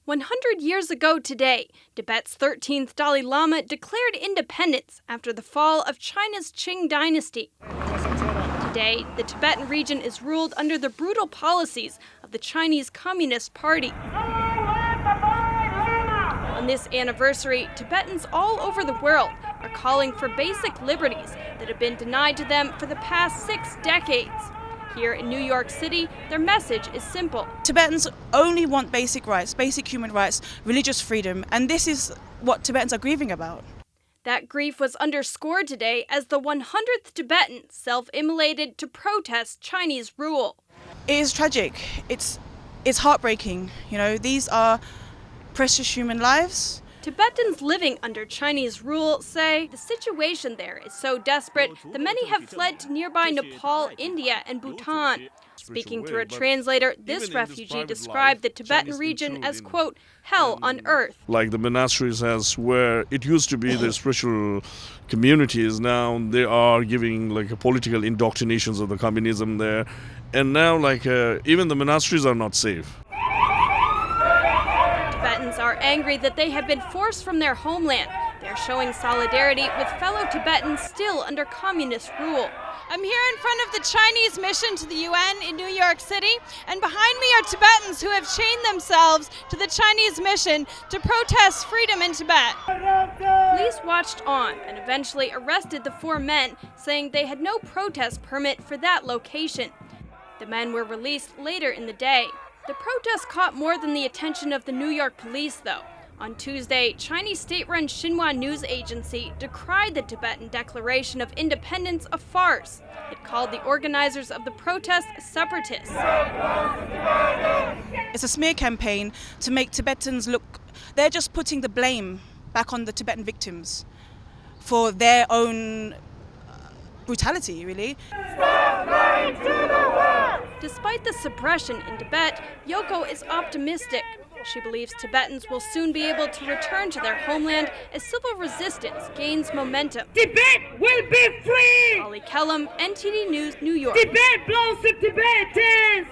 100 years ago today, Tibet's 13th Dalai Lama declared independence after the fall of China's Qing Dynasty. Today, the Tibetan region is ruled under the brutal policies of the Chinese Communist Party. On this anniversary, Tibetans all over the world are calling for basic liberties that have been denied to them for the past 6 decades. Here in New York City, their message is simple. Tibetans only want basic rights, basic human rights, religious freedom, and this is what Tibetans are grieving about. That grief was underscored today as the 100th Tibetan self-immolated to protest Chinese rule. It is tragic. It's heartbreaking. These are precious human lives. Tibetans living under Chinese rule say the situation there is so desperate that many have fled to nearby Nepal, India, and Bhutan. Speaking through a translator, this refugee described the Tibetan region as, quote, hell on earth. Like the monasteries where it used to be the spiritual communities, now they are giving like a political indoctrinations of the communism there. And now even the monasteries are not safe. Tibetans are angry that they have been forced from their homeland. They're showing solidarity with fellow Tibetans still under communist rule. I'm here in front of the Chinese mission to the UN in New York City, and behind me are Tibetans who have chained themselves to the Chinese mission to protest freedom in Tibet. Police watched on and eventually arrested the 4 men, saying they had no protest permit for that location. The men were released later in the day. The protest caught more than the attention of the New York police, though. On Tuesday, Chinese state-run Xinhua news agency decried the Tibetan Declaration of Independence a farce. It called the organizers of the protest separatists. It's a smear campaign to make Tibetans look, they're just putting the blame back on the Tibetan victims for their own brutality, really. Despite the suppression in Tibet, Yoko is optimistic. She believes Tibetans will soon be able to return to their homeland as civil resistance gains momentum. Tibet will be free! Ollie Kellum, NTD News, New York. Tibet belongs to Tibetans!